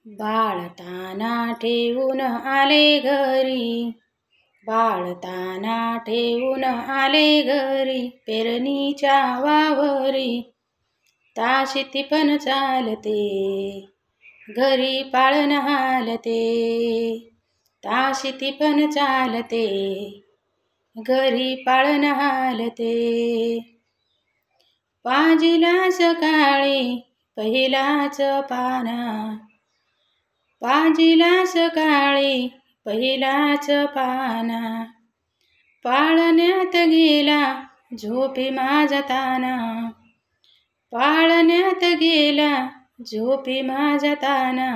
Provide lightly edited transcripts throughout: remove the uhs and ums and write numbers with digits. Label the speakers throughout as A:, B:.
A: बाळताना ठेवून आले घरी, बाळताना ठेवून आले घरी, पेरणीच्या वावरी ताशीती पण चालते, घरी पाळण हालते, ताशीती पण चालते, घरी पाळण हालते. पाजिला सकाळी पहिलाच पाना, पाजिला सकाळी पहिलाच पाना, पाळण्यात गेला झोपी माझा ताना, पाळण्यात गेला झोपी माझा ताना.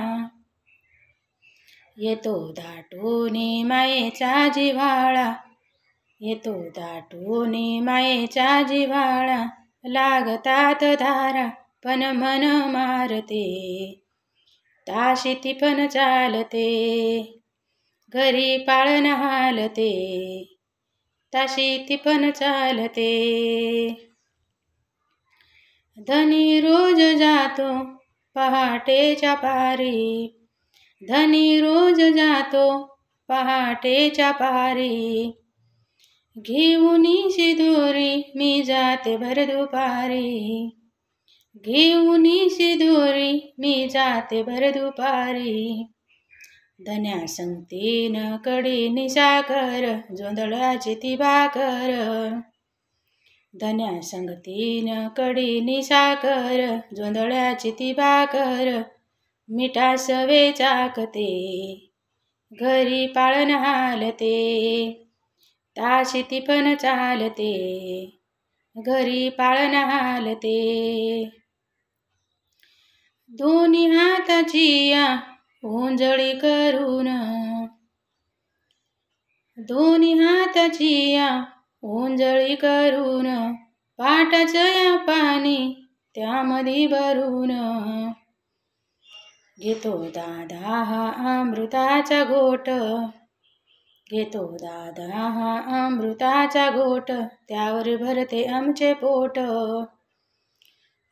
A: येतो दाटूनी मायेचा जिव्हाळा, येतो दाटूनी मायेचा जिव्हाळा, लागतात धारा पण मन मारते, ताशीती पण चालते, घरी पाळण हालते, ताशीती पण चालते. धनी रोज जातो पहाटेच्या पारी, धनी रोज जातो पहाटेच्या पारी, घेऊनी शिदोरी मी जाते भर दुपारी, घेऊनी शिदोरी मी जाते भर दुपारी. धन्या संगतीन कडी निसाकर, जोंधळ्याची ती भाकर, धन्या संगतीन कडी निसाकर, जोंधळ्याची ती भाकर, मिठा सवे चाकते, घरी पाळण हालते, ताशीती पण चालते, घरी पाळण हालते. दोन्ही हाताची या ओंजळी करून, दोन्ही हाताची या ओंजळी करून, पाटाचं या पाणी त्यामध्ये भरून, घेतो दादा हा अमृताचा घोट, घेतो दादा हा अमृताचा घोट, त्यावर भरते आमचे पोट,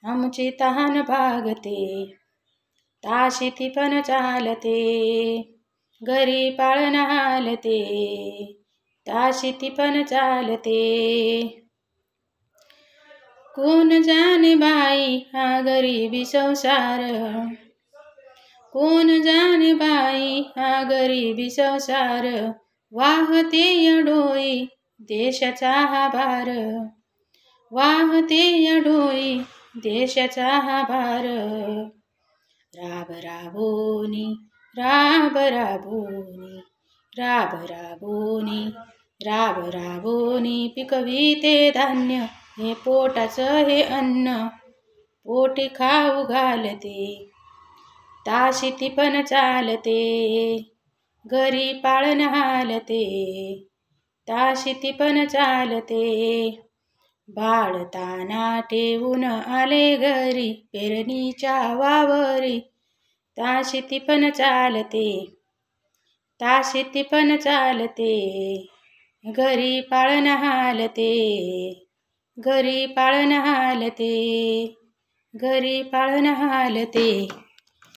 A: आमची तहान भागते, ताशीती पण चालते, घरी पाळण हालते, ताशीती पण चालते. कोण जाणे बाई हा गरीबी संसार, कोण जाणे बाई हा गरीबी संसार, वाहते या डोई देशाचा हा भार, वाहते या डोई देशाचा हा भार. राब राबोनी, राब राबोनी, राब राबोनी, राब राबोनी, पिकविते धान्य, हे पोटाचं हे अन्न, पोटी खाऊ घालते, ताशीती पण चालते, घरी पाळण हालते, ताशीती पण चालते. बाळताना ठेवून आले घरी, पेरणीच्या वावरी ताशीती पण चालते, ताशीती पण चालते, घरी पाळण हालते, घरी पाळण हालते, घरी पाळण हालते.